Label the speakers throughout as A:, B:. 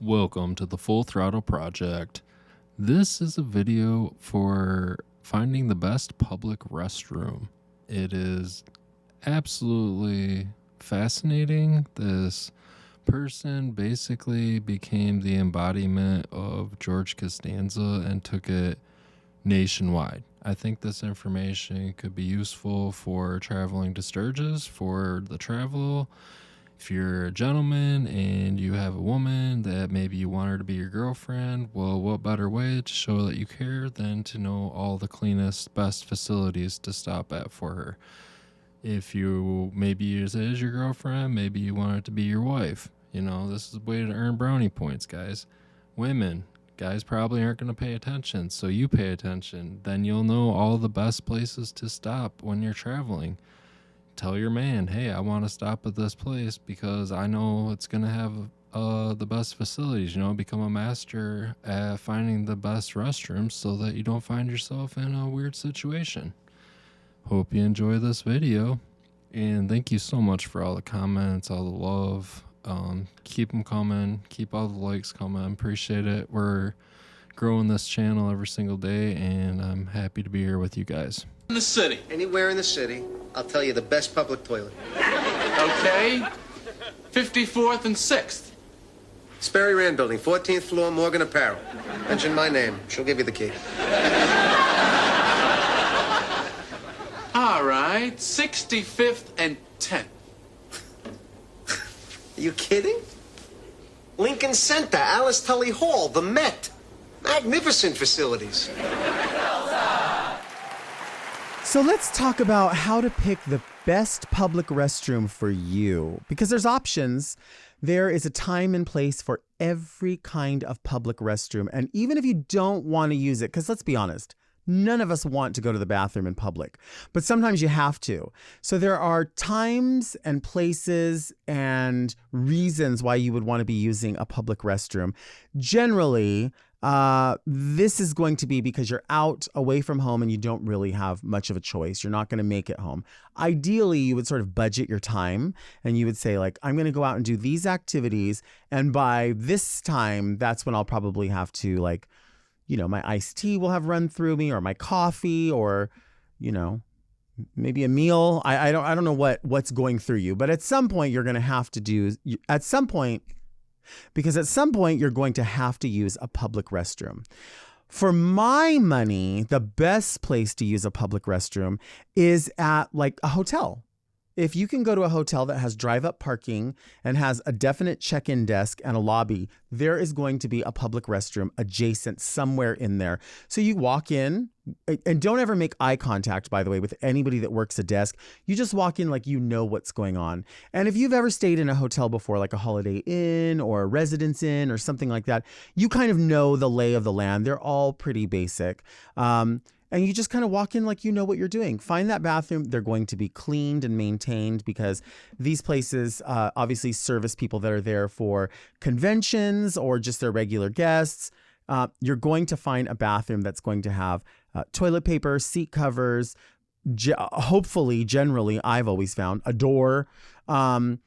A: Welcome to the Full Throttle Project. This is a video for finding the best public restroom. It is absolutely fascinating. This person basically became the embodiment of George Costanza and took it nationwide. I think this information could be useful for traveling to Sturgis for the travel. If you're a gentleman and you have a woman that maybe you want her to be your girlfriend, well, what better way to show that you care than to know all the cleanest, best facilities to stop at for her? If you maybe use it as your girlfriend, maybe you want it to be your wife. You know, this is a way to earn brownie points, guys. Women, guys probably aren't going to pay attention, so you pay attention. Then you'll know all the best places to stop when you're traveling. Tell your man, hey, I want to stop at this place because I know it's going to have the best facilities. You know, become a master at finding the best restrooms so that you don't find yourself in a weird situation. Hope you enjoy this video, and thank you so much for all the comments, all the love. Keep them coming. Keep all the likes coming. Appreciate it. We're growing this channel every single day, and I'm happy to be here with you guys.
B: In the city.
C: Anywhere in the city, I'll tell you the best public toilet.
B: Okay. 54th and 6th.
C: Sperry Rand Building, 14th floor, Morgan Apparel. Mention my name. She'll give you the key.
B: All right. 65th and 10th.
C: Are you kidding? Lincoln Center, Alice Tully Hall, the Met. Magnificent facilities.
D: So let's talk about how to pick the best public restroom for you, because there's options. There is a time and place for every kind of public restroom. And even if you don't want to use it, because let's be honest, none of us want to go to the bathroom in public, but sometimes you have to. So there are times and places and reasons why you would want to be using a public restroom. Generally, this is going to be because you're out away from home and you don't really have much of a choice. You're not going to make it home. Ideally, you would sort of budget your time and you would say, like, I'm going to go out and do these activities. And by this time, that's when I'll probably have to, like, you know, my iced tea will have run through me, or my coffee, or, you know, maybe a meal. I don't know what's going through you, but at some point you're going to have to do, because at some point you're going to have to use a public restroom. For my money, the best place to use a public restroom is at like a hotel. If you can go to a hotel that has drive-up parking and has a definite check-in desk and a lobby, there is going to be a public restroom adjacent somewhere in there. So you walk in, and don't ever make eye contact, by the way, with anybody that works a desk. You just walk in like you know what's going on. And if you've ever stayed in a hotel before, like a Holiday Inn or a Residence Inn or something like that, you kind of know the lay of the land. They're all pretty basic. And you just kind of walk in like you know what you're doing. Find that bathroom. They're going to be cleaned and maintained because these places obviously service people that are there for conventions or just their regular guests. You're going to find a bathroom that's going to have toilet paper, seat covers, hopefully, generally, I've always found, a door, and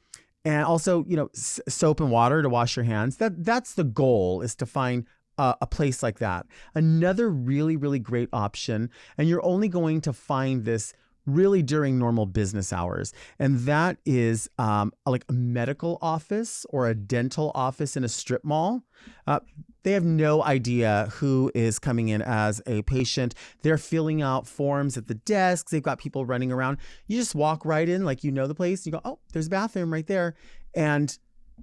D: also, you know, soap and water to wash your hands. That's the goal, is to find a place like that. Another really, really great option, and you're only going to find this really during normal business hours, and that is like a medical office or a dental office in a strip mall. They have no idea who is coming in as a patient. They're filling out forms at the desks. They've got people running around. You just walk right in like you know the place. You go, oh, there's a bathroom right there. And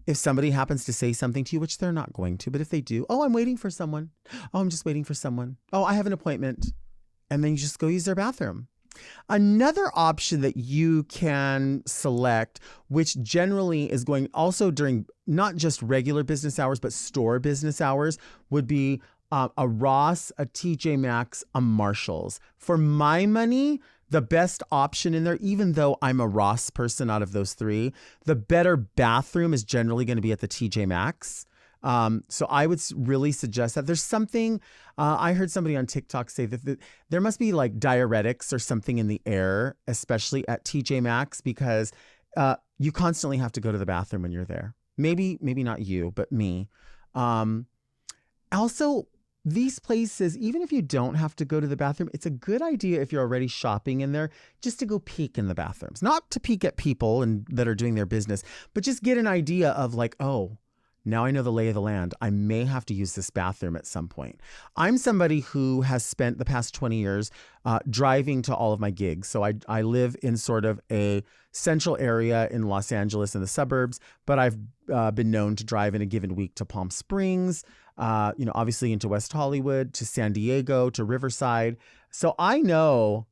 D: if somebody happens to say something to you, which they're not going to, but if they do, oh, I'm waiting for someone. Oh, I'm just waiting for someone. Oh, I have an appointment. And then you just go use their bathroom. Another option that you can select, which generally is going also during not just regular business hours, but store business hours, would be a Ross, a TJ Maxx, a Marshalls. For my money, the best option in there, even though I'm a Ross person out of those three, the better bathroom is generally going to be at the TJ Maxx. So I would really suggest that. There's something, I heard somebody on TikTok say that there must be like diuretics or something in the air, especially at TJ Maxx, because you constantly have to go to the bathroom when you're there. Maybe not you, but me. Also, these places, even if you don't have to go to the bathroom, it's a good idea if you're already shopping in there just to go peek in the bathrooms. Not to peek at people and that are doing their business, but just get an idea of like, oh, now I know the lay of the land. I may have to use this bathroom at some point. I'm somebody who has spent the past 20 years driving to all of my gigs. So I live in sort of a central area in Los Angeles in the suburbs, but I've been known to drive in a given week to Palm Springs, obviously into West Hollywood, to San Diego, to Riverside. So I know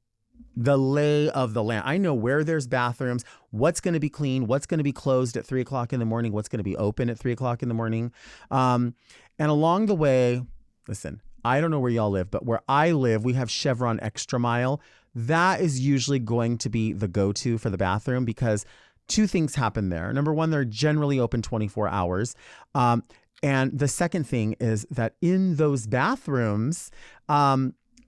D: the lay of the land. I know where there's bathrooms, what's going to be clean, what's going to be closed at 3 o'clock in the morning, what's going to be open at 3 o'clock in the morning. And along the way, listen, I don't know where y'all live, but where I live, we have Chevron Extra Mile. That is usually going to be the go-to for the bathroom because two things happen there. Number one, they're generally open 24 hours. And the second thing is that in those bathrooms,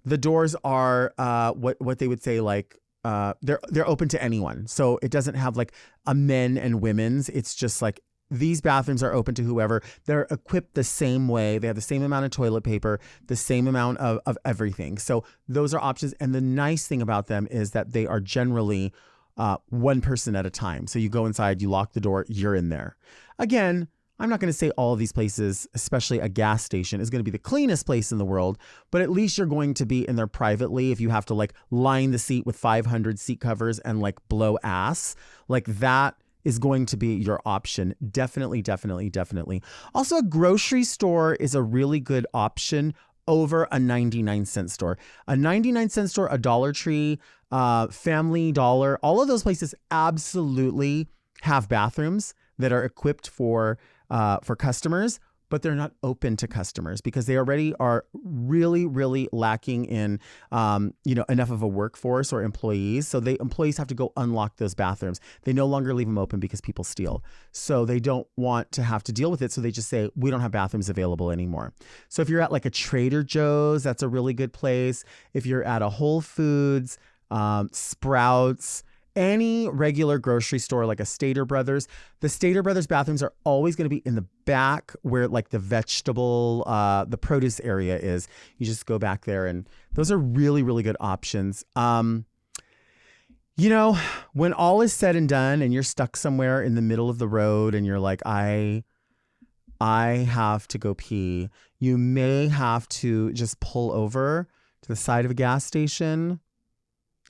D: the doors are what they would say like they're open to anyone. So it doesn't have like a men and women's. It's just like these bathrooms are open to whoever. They're equipped the same way. They have the same amount of toilet paper, the same amount of everything. So those are options. And the nice thing about them is that they are generally one person at a time. So you go inside, you lock the door, you're in there. Again, I'm not going to say all of these places, especially a gas station, is going to be the cleanest place in the world, but at least you're going to be in there privately. If you have to like line the seat with 500 seat covers and like blow ass, like that is going to be your option. Definitely, definitely, definitely. Also, a grocery store is a really good option over a 99-cent store. A 99-cent store, a Dollar Tree, Family Dollar, all of those places absolutely have bathrooms that are equipped for customers, but they're not open to customers because they already are really, really lacking in, enough of a workforce or employees. So employees have to go unlock those bathrooms. They no longer leave them open because people steal. So they don't want to have to deal with it. So they just say, we don't have bathrooms available anymore. So if you're at like a Trader Joe's, that's a really good place. If you're at a Whole Foods, Sprouts, any regular grocery store like a Stater Brothers, the Stater Brothers bathrooms are always going to be in the back where like the vegetable, the produce area is. You just go back there and those are really, really good options. When all is said and done and you're stuck somewhere in the middle of the road and you're like, I have to go pee, you may have to just pull over to the side of a gas station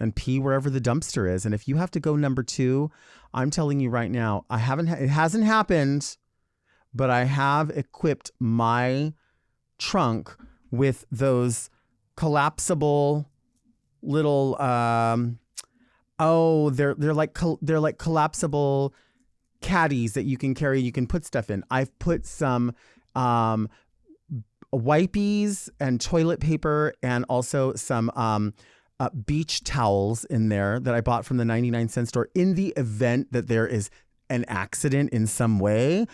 D: and pee wherever the dumpster is. And if you have to go number 2, I'm telling you right now, it hasn't happened, but I have equipped my trunk with those collapsible little, they're like collapsible caddies that you can carry. You can put stuff in. I've put some, wipies and toilet paper and also some, beach towels in there that I bought from the 99-cent store in the event that there is an accident in some way.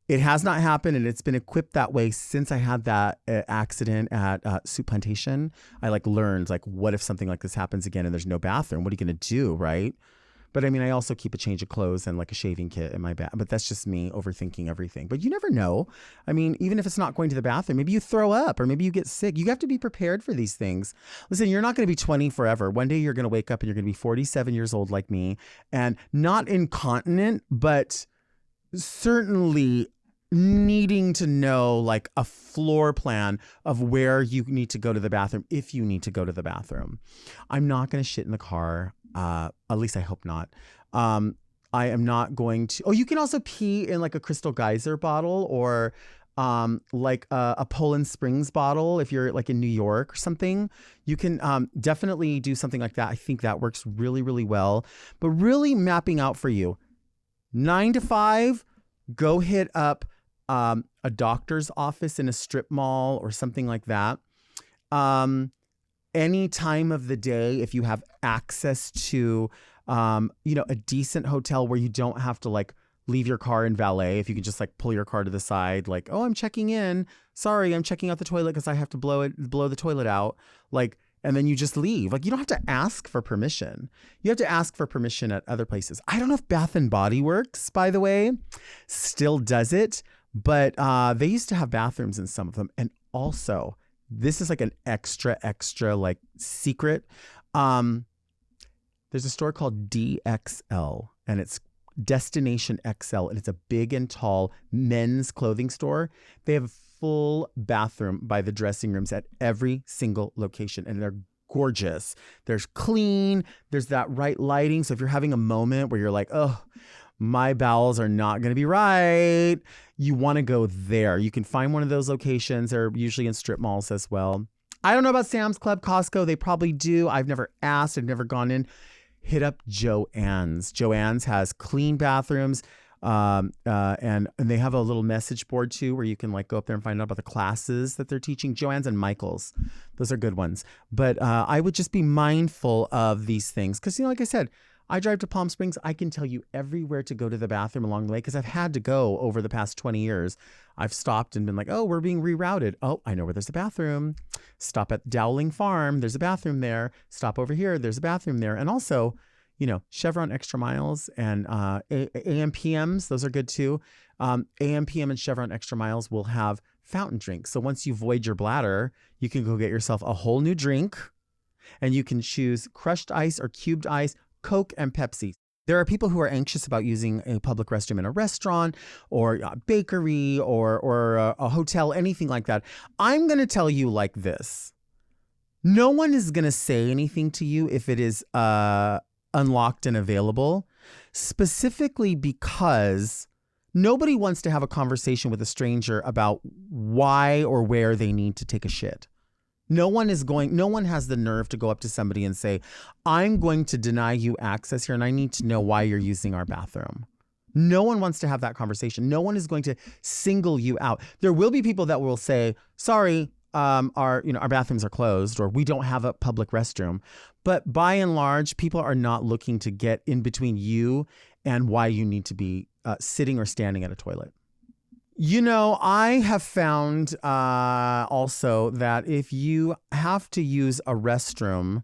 D: It has not happened, and it's been equipped that way since I had that accident at Soup Plantation. I learned what if something like this happens again and there's no bathroom? What are you going to do, right? But I mean, I also keep a change of clothes and a shaving kit in my bag. But that's just me overthinking everything. But you never know. I mean, even if it's not going to the bathroom, maybe you throw up or maybe you get sick. You have to be prepared for these things. Listen, you're not going to be 20 forever. One day you're going to wake up and you're going to be 47 years old like me and not incontinent, but certainly needing to know a floor plan of where you need to go to the bathroom if you need to go to the bathroom. I'm not going to shit in the car. At least I hope not. I am not going to. Oh, you can also pee in a Crystal Geyser bottle or a Poland Springs bottle if you're in New York or something. You can definitely do something like that. I think that works really, really well. But really mapping out for you, 9 to 5, go hit up a doctor's office in a strip mall or something like that. Any time of the day, if you have access to, a decent hotel where you don't have to leave your car in valet, if you can just pull your car to the side, oh, I'm checking in. Sorry, I'm checking out the toilet because I have to blow the toilet out. And then you just leave. You don't have to ask for permission. You have to ask for permission at other places. I don't know if Bath and Body Works, by the way, still does it, But they used to have bathrooms in some of them. And also, this is like an extra like secret. There's a store called DXL, and it's Destination XL, and it's a big and tall men's clothing store. They have a full bathroom by the dressing rooms at every single location, and they're gorgeous. There's clean, there's that right lighting. So if you're having a moment where you're like, oh, my bowels are not going to be right, you want to go there. You can find one of those locations. They're usually in strip malls as well. I don't know about Sam's Club, Costco. They probably do. I've never asked. I've never gone in. Hit up Joann's. Joann's has clean bathrooms, and they have a little message board too, where you can like go up there and find out about the classes that they're teaching. Joann's and Michael's, those are good ones. But I would just be mindful of these things because, you know, like I said, I drive to Palm Springs. I can tell you everywhere to go to the bathroom along the way because I've had to go over the past 20 years. I've stopped and been like, oh, we're being rerouted. Oh, I know where there's a bathroom. Stop at Dowling Farm. There's a bathroom there. Stop over here. There's a bathroom there. And also, you know, Chevron Extra Miles and AMPMs. Those are good too. AMPM and Chevron Extra Miles will have fountain drinks. So once you void your bladder, you can go get yourself a whole new drink and you can choose crushed ice or cubed ice, Coke and Pepsi. There are people who are anxious about using a public restroom in a restaurant or a bakery or a hotel, anything like that. I'm going to tell you like this. No one is going to say anything to you if it is unlocked and available, specifically because nobody wants to have a conversation with a stranger about why or where they need to take a shit. No one has the nerve to go up to somebody and say, I'm going to deny you access here and I need to know why you're using our bathroom. No one wants to have that conversation. No one is going to single you out. There will be people that will say, sorry, our bathrooms are closed or we don't have a public restroom. But by and large, people are not looking to get in between you and why you need to be sitting or standing at a toilet. You know, I have found also that if you have to use a restroom,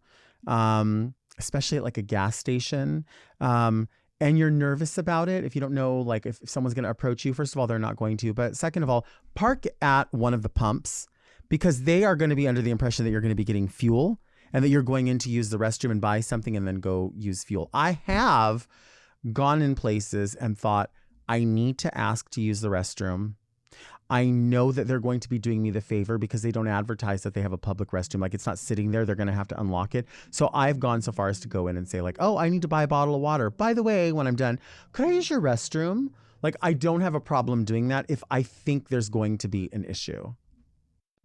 D: especially at like a gas station, and you're nervous about it, if you don't know, like if someone's going to approach you, first of all, they're not going to. But second of all, park at one of the pumps because they are going to be under the impression that you're going to be getting fuel and that you're going in to use the restroom and buy something and then go use fuel. I have gone in places and thought, I need to ask to use the restroom. I know that they're going to be doing me the favor because they don't advertise that they have a public restroom. Like it's not sitting there. They're going to have to unlock it. So I've gone so far as to go in and say like, oh, I need to buy a bottle of water. By the way, when I'm done, could I use your restroom? Like I don't have a problem doing that if I think there's going to be an issue.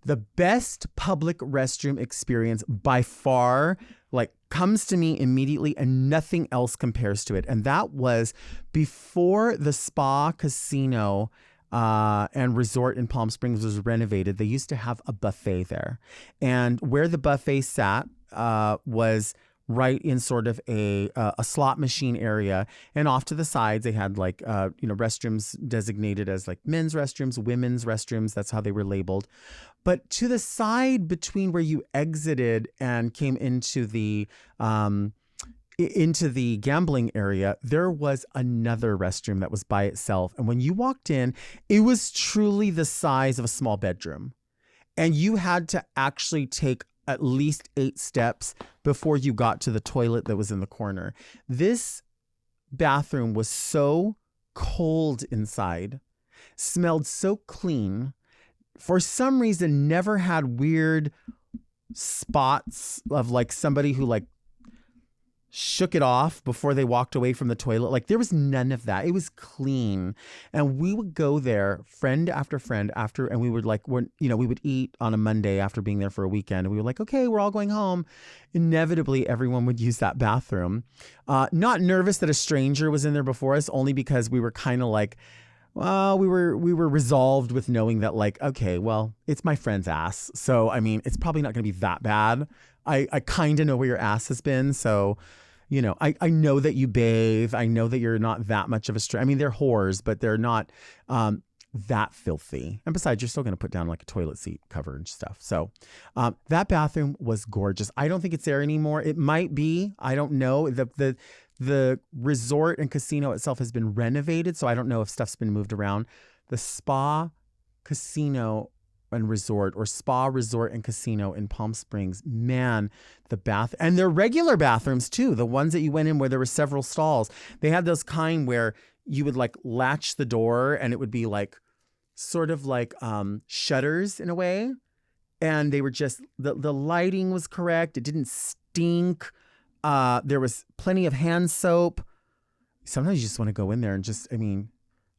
D: The best public restroom experience by far, like comes to me immediately and nothing else compares to it. And that was before the spa casino and resort in Palm Springs was renovated. They used to have a buffet there. And where the buffet sat was right in sort of a slot machine area. And off to the sides, they had like, restrooms designated as like men's restrooms, women's restrooms. That's how they were labeled. But to the side between where you exited and came into the gambling area, there was another restroom that was by itself. And when you walked in, it was truly the size of a small bedroom. And you had to actually take at least 8 steps before you got to the toilet that was in the corner. This bathroom was so cold inside, smelled so clean, for some reason never had weird spots of like somebody who like shook it off before they walked away from the toilet. Like there was none of that. It was clean. And we would go there friend after friend and we would like, we would eat on a Monday after being there for a weekend. And we were like, okay, we're all going home. Inevitably, everyone would use that bathroom. Not nervous that a stranger was in there before us, only because we were kind of like, well, we were resolved with knowing that like, okay, well, it's my friend's ass. So, I mean, it's probably not going to be that bad. I kind of know where your ass has been. So, I know that you bathe. I know that you're not that much of a stranger. I mean, they're whores, but they're not that filthy. And besides, you're still going to put down like a toilet seat cover and stuff. So that bathroom was gorgeous. I don't think it's there anymore. It might be. I don't know. The resort and casino itself has been renovated, so I don't know if stuff's been moved around. the Spa Casino and Resort, or Spa Resort and Casino in Palm Springs. Man, the bath, and they're regular bathrooms too. The ones that you went in where there were several stalls. They had those kind where you would like latch the door and it would be like sort of like shutters in a way. And they were just, the lighting was correct. It didn't stink. There was plenty of hand soap. Sometimes you just want to go in there and just, I mean,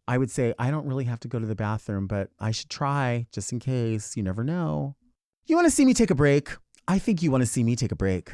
D: I would say I don't really have to go to the bathroom, but I should try just in case. You never know. You want to see me take a break? I think you want to see me take a break.